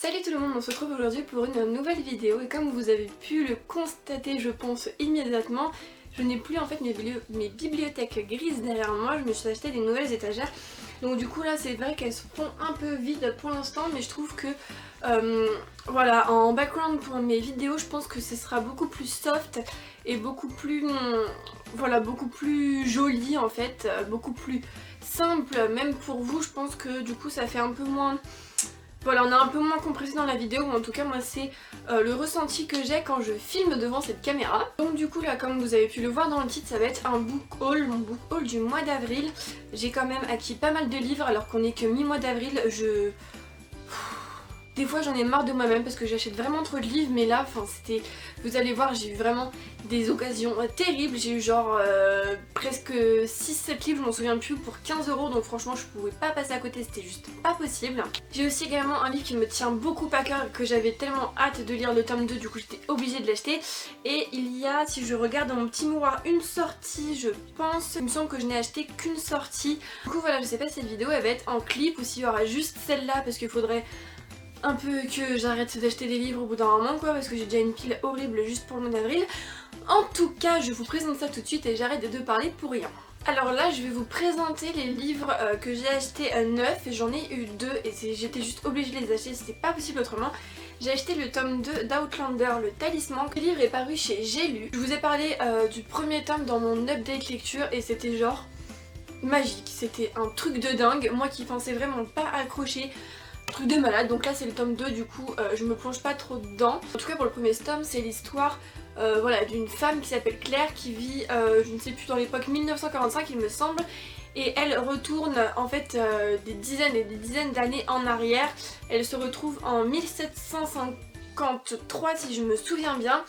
Salut tout le monde, on se retrouve aujourd'hui pour une nouvelle vidéo et comme vous avez pu le constater je pense immédiatement, je n'ai plus en fait mes bibliothèques grises derrière moi, je me suis acheté des nouvelles étagères. Donc du coup là c'est vrai qu'elles sont un peu vides pour l'instant mais je trouve que voilà, en background pour mes vidéos je pense que ce sera beaucoup plus soft et beaucoup plus voilà, beaucoup plus joli en fait, beaucoup plus simple même pour vous. Je pense que du coup ça fait un peu moins... Voilà, on a un peu moins compressé dans la vidéo, ou en tout cas moi c'est le ressenti que j'ai quand je filme devant cette caméra. Donc du coup là, comme vous avez pu le voir dans le titre, ça va être un book haul, mon book haul du mois d'avril. J'ai quand même acquis pas mal de livres alors qu'on est que mi-mois d'avril. Des fois j'en ai marre de moi-même parce que j'achète vraiment trop de livres, mais là, enfin c'était... Vous allez voir, j'ai eu vraiment des occasions terribles. J'ai eu genre presque 6-7 livres, je m'en souviens plus, pour 15 €, donc franchement je pouvais pas passer à côté, c'était juste pas possible. J'ai aussi également un livre qui me tient beaucoup à cœur, que j'avais tellement hâte de lire le tome 2, du coup j'étais obligée de l'acheter. Et il y a, si je regarde dans mon petit miroir, une sortie je pense. Il me semble que je n'ai acheté qu'une sortie. Du coup voilà, je sais pas si cette vidéo elle va être en clip ou s'il y aura juste celle-là parce qu'il faudrait un peu que j'arrête d'acheter des livres au bout d'un moment quoi, parce que j'ai déjà une pile horrible juste pour le mois d'avril. En tout cas je vous présente ça tout de suite et j'arrête de parler pour rien. Alors là je vais vous présenter les livres que j'ai achetés neufs, et j'en ai eu deux et j'étais juste obligée de les acheter, c'était pas possible autrement. J'ai acheté le tome 2 d'Outlander, le talisman. Le livre est paru chez J'ai lu. Je vous ai parlé du premier tome dans mon update lecture et c'était genre magique, c'était un truc de dingue. Moi qui pensais vraiment pas accrocher, truc de malade. Donc là c'est le tome 2, du coup je me plonge pas trop dedans. En tout cas pour le premier tome c'est l'histoire voilà, d'une femme qui s'appelle Claire qui vit je ne sais plus, dans l'époque 1945 il me semble, et elle retourne en fait des dizaines et des dizaines d'années en arrière. Elle se retrouve en 1753 si je me souviens bien.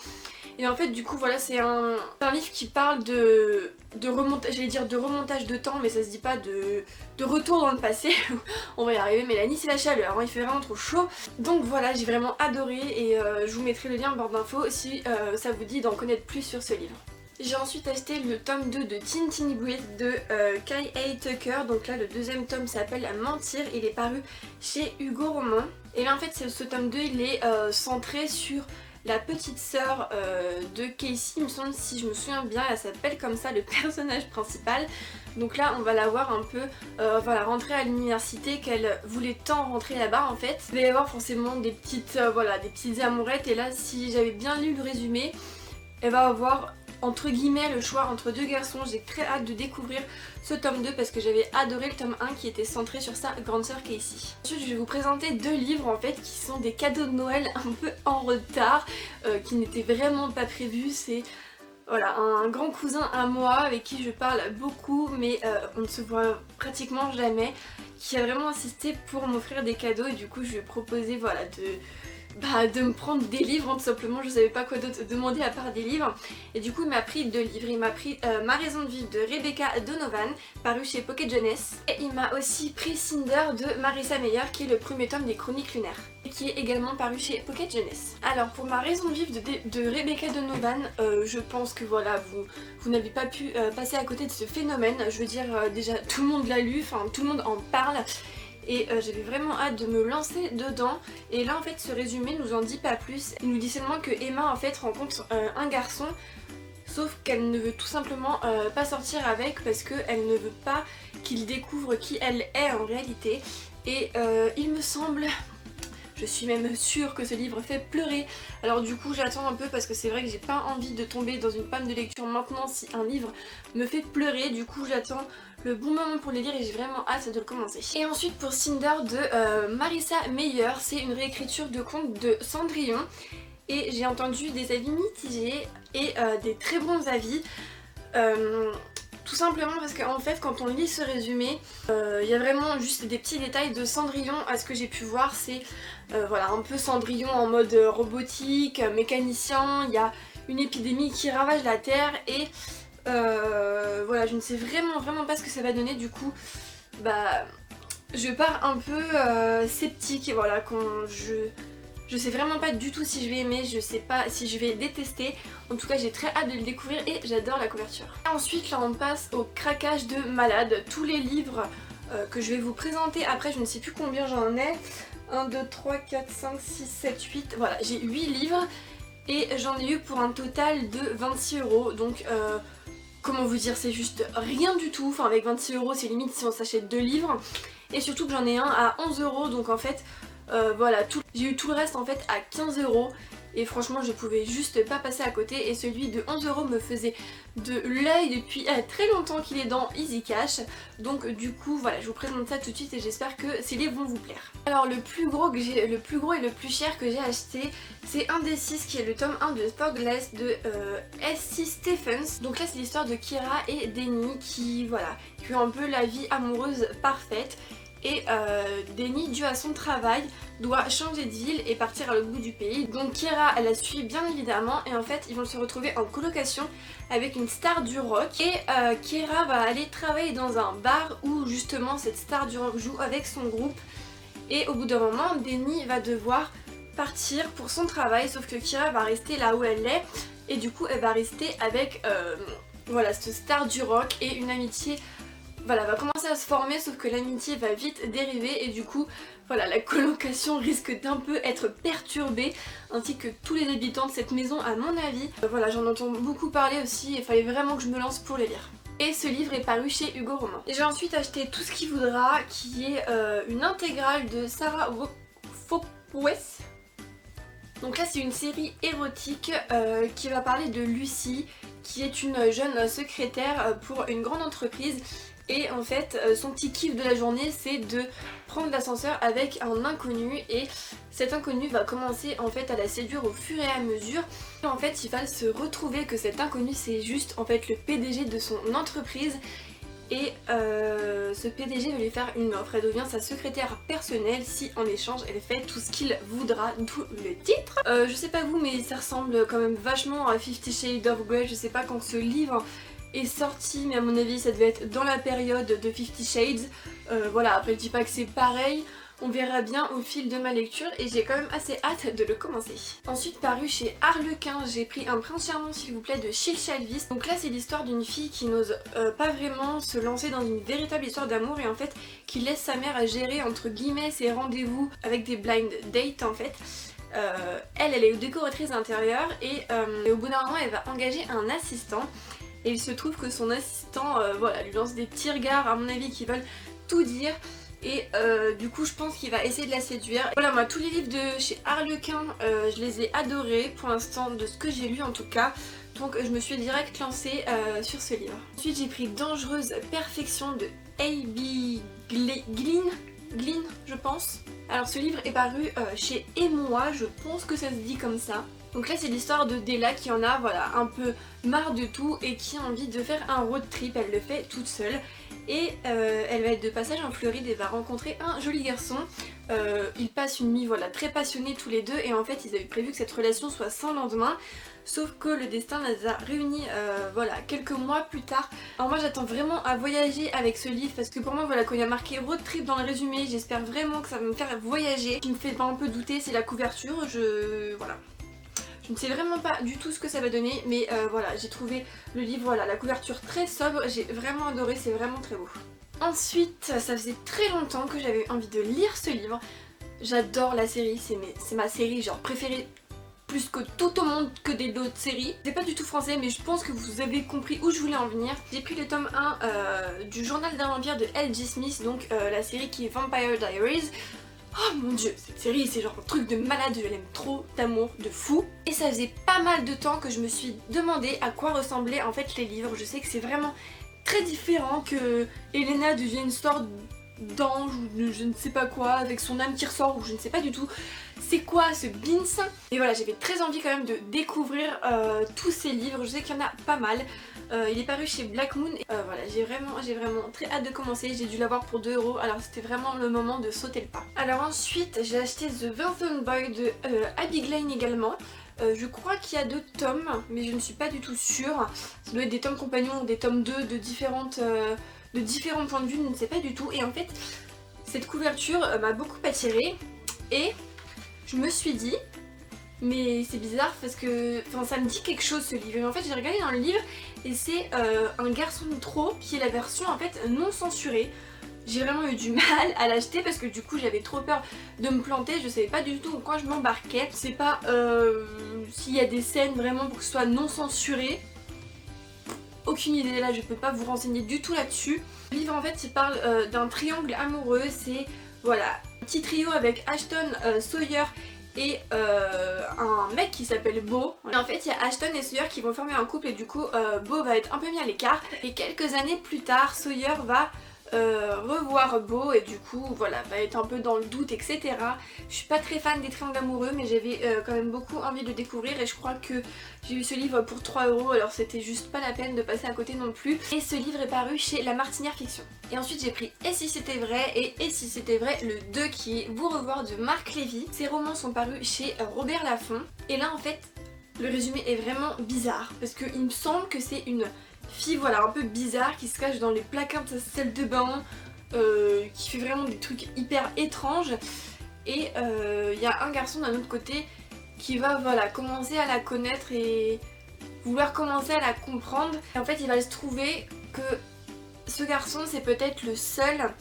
Et en fait du coup voilà, c'est un livre qui parle de remontage, j'allais dire de remontage de temps mais ça se dit pas, de retour dans le passé. On va y arriver, Mélanie, c'est la chaleur, hein, il fait vraiment trop chaud. Donc voilà, j'ai vraiment adoré et je vous mettrai le lien en barre d'infos si ça vous dit d'en connaître plus sur ce livre. J'ai ensuite acheté le tome 2 de Teen Tiny Breed de Kai A. Tucker. Donc là le deuxième tome s'appelle Mentir, il est paru chez Hugo Roman. Et là en fait ce tome 2 il est centré sur la petite sœur de Casey, il me semble, si je me souviens bien, elle s'appelle comme ça, le personnage principal. Donc là on va la voir un peu voilà, rentrer à l'université, qu'elle voulait tant rentrer là-bas en fait. Il va y avoir forcément des petites voilà, des petites amourettes, et là si j'avais bien lu le résumé, elle va avoir entre guillemets le choix entre deux garçons. J'ai très hâte de découvrir ce tome 2 parce que j'avais adoré le tome 1 qui était centré sur sa grande sœur Casey. Ensuite je vais vous présenter deux livres en fait qui sont des cadeaux de Noël un peu en retard, qui n'étaient vraiment pas prévus. C'est voilà, un grand cousin à moi avec qui je parle beaucoup mais on ne se voit pratiquement jamais, qui a vraiment insisté pour m'offrir des cadeaux, et du coup je lui ai proposé voilà de me prendre des livres, tout simplement. Je savais pas quoi d'autre demander à part des livres, et du coup il m'a pris deux livres. Il m'a pris Ma raison de vivre de Rebecca Donovan, paru chez Pocket Jeunesse, et il m'a aussi pris Cinder de Marissa Meyer qui est le premier tome des Chroniques lunaires et qui est également paru chez Pocket Jeunesse. Alors pour Ma raison de vivre de Rebecca Donovan, je pense que voilà, vous n'avez pas pu passer à côté de ce phénomène. Je veux dire, déjà tout le monde l'a lu, enfin tout le monde en parle, et j'avais vraiment hâte de me lancer dedans. Et là en fait ce résumé nous en dit pas plus, il nous dit seulement que Emma en fait rencontre un garçon, sauf qu'elle ne veut tout simplement pas sortir avec parce qu'elle ne veut pas qu'il découvre qui elle est en réalité. Et il me semble, je suis même sûre que ce livre fait pleurer. Alors du coup j'attends un peu parce que c'est vrai que j'ai pas envie de tomber dans une panne de lecture maintenant si un livre me fait pleurer. Du coup j'attends le bon moment pour les lire et j'ai vraiment hâte de le commencer. Et ensuite pour Cinder de Marissa Meyer, c'est une réécriture de conte de Cendrillon. Et j'ai entendu des avis mitigés et des très bons avis. Tout simplement parce qu'en fait quand on lit ce résumé, il y a vraiment juste des petits détails de Cendrillon. À ce que j'ai pu voir, c'est voilà, un peu Cendrillon en mode robotique, mécanicien. Il y a une épidémie qui ravage la Terre et voilà, je ne sais vraiment pas ce que ça va donner. Du coup bah je pars un peu sceptique, et voilà, je sais vraiment pas du tout si je vais aimer, je sais pas si je vais détester. En tout cas j'ai très hâte de le découvrir et j'adore la couverture. Et ensuite là on passe au craquage de malade. Tous les livres que je vais vous présenter après, je ne sais plus combien j'en ai, 1, 2, 3, 4, 5, 6, 7, 8. Voilà, j'ai 8 livres et j'en ai eu pour un total de 26 €. Donc comment vous dire, c'est juste rien du tout. Enfin avec 26 € c'est limite si on s'achète 2 livres. Et surtout que j'en ai un à 11 €, donc en fait voilà, j'ai eu tout le reste en fait à 15 €. Et franchement je pouvais juste pas passer à côté, et celui de 11 € me faisait de l'œil depuis très longtemps qu'il est dans Easy Cash. Donc du coup voilà, je vous présente ça tout de suite et j'espère que ces livres vont vous plaire. Alors le plus gros et le plus cher que j'ai acheté, c'est un des 6 qui est le tome 1 de Spogless de S.C. Stephens. Donc là c'est l'histoire de Kira et Denny qui voilà, qui ont un peu la vie amoureuse parfaite. Et Denny, dû à son travail, doit changer de ville et partir à l'autre bout du pays. Donc Kira, elle la suit bien évidemment, et en fait ils vont se retrouver en colocation avec une star du rock. Et Kira va aller travailler dans un bar où justement cette star du rock joue avec son groupe. Et au bout d'un moment, Denny va devoir partir pour son travail, sauf que Kira va rester là où elle est. Et du coup elle va rester avec voilà, cette star du rock, et une amitié voilà, va commencer à se former, sauf que l'amitié va vite dériver et du coup voilà, la colocation risque d'un peu être perturbée, ainsi que tous les habitants de cette maison à mon avis. Voilà, j'en entends beaucoup parler aussi et il fallait vraiment que je me lance pour les lire. Et ce livre est paru chez Hugo Roman. Et j'ai ensuite acheté Tout ce qu'il voudra, qui est une intégrale de Sarah Fopwes. Donc là c'est une série érotique qui va parler de Lucie, qui est une jeune secrétaire pour une grande entreprise. Et en fait son petit kiff de la journée c'est de prendre l'ascenseur avec un inconnu, et cet inconnu va commencer en fait à la séduire au fur et à mesure. Et en fait il va se retrouver que cet inconnu c'est juste en fait le PDG de son entreprise. Et ce PDG va lui faire une offre, elle devient sa secrétaire personnelle si en échange elle fait tout ce qu'il voudra, d'où le titre. Je sais pas vous mais ça ressemble quand même vachement à 50 Shades of Grey, je sais pas quand ce livre est sorti, mais à mon avis ça devait être dans la période de 50 Shades. Voilà, après je dis pas que c'est pareil, on verra bien au fil de ma lecture, et j'ai quand même assez hâte de le commencer. Ensuite paru chez Harlequin, j'ai pris Un prince charmant s'il vous plaît de Chill Chalvis. Donc là c'est l'histoire d'une fille qui n'ose pas vraiment se lancer dans une véritable histoire d'amour, et en fait qui laisse sa mère à gérer entre guillemets ses rendez-vous avec des blind dates en fait. Elle est décoratrice d'intérieur, et au bout d'un moment elle va engager un assistant. Et il se trouve que son assistant voilà, lui lance des petits regards à mon avis qui veulent tout dire. Et du coup je pense qu'il va essayer de la séduire. Voilà, moi tous les livres de chez Harlequin je les ai adorés pour l'instant, de ce que j'ai lu en tout cas. Donc je me suis direct lancée sur ce livre. Ensuite j'ai pris Dangereuse Perfection de A.B. Glynn je pense. Alors ce livre est paru chez Émoi, je pense que ça se dit comme ça. Donc là c'est l'histoire de Della qui en a voilà, un peu marre de tout et qui a envie de faire un road trip. Elle le fait toute seule et elle va être de passage en Floride et va rencontrer un joli garçon. Ils passent une nuit voilà, très passionnés tous les deux, et en fait ils avaient prévu que cette relation soit sans lendemain. Sauf que le destin les a réunis voilà, quelques mois plus tard. Alors moi j'attends vraiment à voyager avec ce livre, parce que pour moi voilà, quand il y a marqué road trip dans le résumé, j'espère vraiment que ça va me faire voyager. Ce qui me fait un peu douter c'est la couverture, voilà. Je ne sais vraiment pas du tout ce que ça va donner, mais voilà, j'ai trouvé le livre, voilà, la couverture très sobre, j'ai vraiment adoré, c'est vraiment très beau. Ensuite, ça faisait très longtemps que j'avais envie de lire ce livre. J'adore la série, c'est ma série genre préférée, plus que tout au monde, que des d'autres séries. C'est pas du tout français, mais je pense que vous avez compris où je voulais en venir. J'ai pris le tome 1 du Journal d'un vampire de L.J. Smith, donc la série qui est Vampire Diaries. Oh mon dieu, cette série c'est genre un truc de malade, je l'aime trop, d'amour, de fou. Et ça faisait pas mal de temps que je me suis demandé à quoi ressemblaient en fait les livres. Je sais que c'est vraiment très différent, que Elena devient une sorte d'ange ou de je ne sais pas quoi, avec son âme qui ressort, ou je ne sais pas du tout c'est quoi ce Beans. Et voilà, j'avais très envie quand même de découvrir tous ces livres, je sais qu'il y en a pas mal. Il est paru chez Black Moon, et voilà, j'ai vraiment très hâte de commencer. J'ai dû l'avoir pour 2 €, alors c'était vraiment le moment de sauter le pas. Alors ensuite j'ai acheté The Velvet Boy de Abby Glane également. Je crois qu'il y a 2 tomes, mais je ne suis pas du tout sûre. Ça doit être des tomes compagnons ou des tomes 2 de différents points de vue, je ne sais pas du tout. Et en fait cette couverture m'a beaucoup attirée, et je me suis dit, mais c'est bizarre parce que ça me dit quelque chose ce livre. Et en fait j'ai regardé dans le livre et c'est un garçon de trop qui est la version en fait non censurée. j'ai vraiment eu du mal à l'acheter parce que du coup j'avais trop peur de me planter, je savais pas du tout dans quoi je m'embarquais. Je sais pas s'il y a des scènes vraiment pour que ce soit non censuré. Aucune idée, là je peux pas vous renseigner du tout là-dessus. Le livre en fait il parle d'un triangle amoureux, c'est voilà un petit trio avec Ashton, Sawyer et un mec qui s'appelle Beau. Et en fait il y a Ashton et Sawyer qui vont former un couple et du coup Beau va être un peu mis à l'écart. Et quelques années plus tard Sawyer va revoir Beau et du coup voilà va être un peu dans le doute, etc. Je suis pas très fan des triangles amoureux mais j'avais quand même beaucoup envie de le découvrir et je crois que j'ai eu ce livre pour 3 € alors c'était juste pas la peine de passer à côté non plus. Et ce livre est paru chez La Martinière Fiction. Et ensuite j'ai pris Et si c'était vrai et si c'était vrai le 2 qui est Vous revoir de Marc Lévy. Ces romans sont parus chez Robert Laffont et là en fait le résumé est vraiment bizarre parce qu'il me semble que c'est une fille voilà un peu bizarre qui se cache dans les placards de sa salle de bain, qui fait vraiment des trucs hyper étranges et il y a un garçon d'un autre côté qui va voilà commencer à la connaître et vouloir commencer à la comprendre et en fait il va se trouver que ce garçon c'est peut-être le seul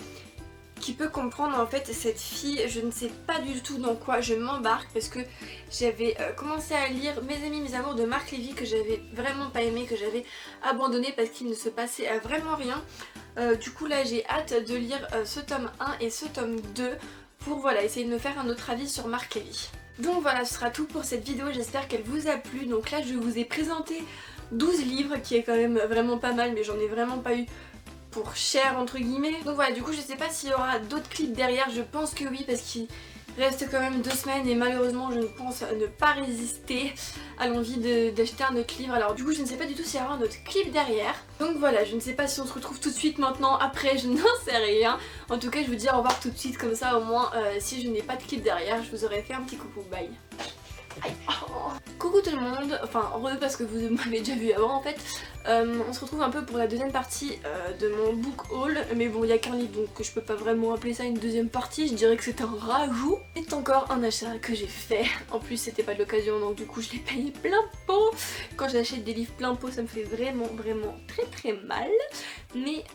qui peut comprendre en fait cette fille. Je ne sais pas du tout dans quoi je m'embarque parce que j'avais commencé à lire Mes amis mes amours de Marc Lévy que j'avais vraiment pas aimé, que j'avais abandonné parce qu'il ne se passait vraiment rien. Du coup là j'ai hâte de lire ce tome 1 et ce tome 2 pour voilà essayer de me faire un autre avis sur Marc Lévy. Donc voilà, ce sera tout pour cette vidéo, j'espère qu'elle vous a plu. Donc là je vous ai présenté 12 livres qui est quand même vraiment pas mal mais j'en ai vraiment pas eu pour cher entre guillemets. Donc voilà, du coup je sais pas s'il y aura d'autres clips derrière, je pense que oui parce qu'il reste quand même 2 semaines et malheureusement je ne pense ne pas résister à l'envie d'acheter un autre livre. Alors du coup je ne sais pas du tout s'il y aura un autre clip derrière. Donc voilà, je ne sais pas si on se retrouve tout de suite maintenant, après je n'en sais rien. En tout cas je vous dis au revoir tout de suite comme ça au moins si je n'ai pas de clip derrière je vous aurais fait un petit coucou, bye. Aïe. Oh. Coucou tout le monde, enfin heureux parce que vous m'avez déjà vu avant en fait. On se retrouve un peu pour la deuxième partie de mon book haul, mais bon il n'y a qu'un livre donc je peux pas vraiment appeler ça une deuxième partie, je dirais que c'est un rajout. C'est encore un achat que j'ai fait, en plus c'était pas de l'occasion donc du coup je l'ai payé plein pot. Quand j'achète des livres plein pot ça me fait vraiment très mal, mais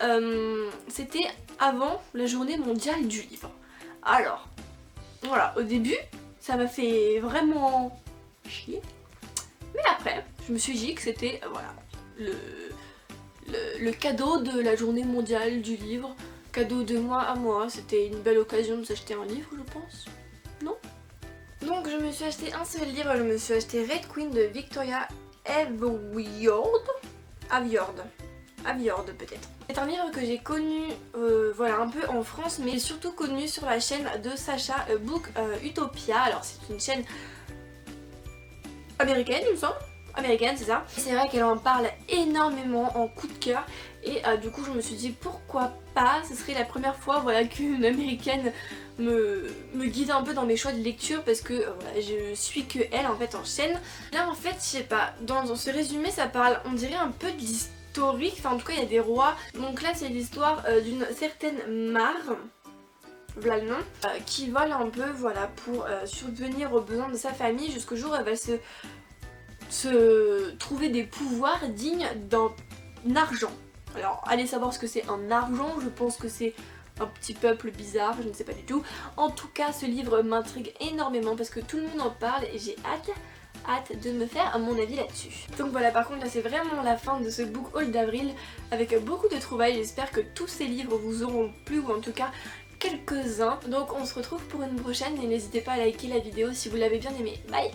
c'était avant la journée mondiale du livre. Alors voilà, au début ça m'a fait vraiment chier. Mais après, je me suis dit que c'était voilà, le cadeau de la journée mondiale du livre. Cadeau de moi à moi. C'était une belle occasion de s'acheter un livre, je pense. Non? Donc je me suis acheté un seul livre. Je me suis acheté Red Queen de Victoria Aveyard peut-être. C'est un livre que j'ai connu voilà un peu en France mais surtout connu sur la chaîne de Sacha Book Utopia. Alors c'est une chaîne américaine il me semble, américaine c'est ça. C'est vrai qu'elle en parle énormément en coup de cœur et du coup je me suis dit pourquoi pas, ce serait la première fois voilà qu'une américaine me guide un peu dans mes choix de lecture parce que voilà, je suis que elle en fait en chaîne. Là en fait je sais pas, dans ce résumé ça parle on dirait un peu de l'historique, enfin en tout cas il y a des rois. Donc là c'est l'histoire d'une certaine Mare, voilà le nom, qui vole un peu voilà pour subvenir aux besoins de sa famille jusqu'au jour où elle va se trouver des pouvoirs dignes d'un argent. Alors allez savoir ce que c'est un argent, je pense que c'est un petit peuple bizarre, je ne sais pas du tout. En tout cas ce livre m'intrigue énormément parce que tout le monde en parle et j'ai hâte de me faire mon avis là-dessus. Donc voilà, par contre là c'est vraiment la fin de ce book haul d'avril avec beaucoup de trouvailles. J'espère que tous ces livres vous auront plu ou en tout cas quelques-uns. Donc on se retrouve pour une prochaine et n'hésitez pas à liker la vidéo si vous l'avez bien aimée. Bye!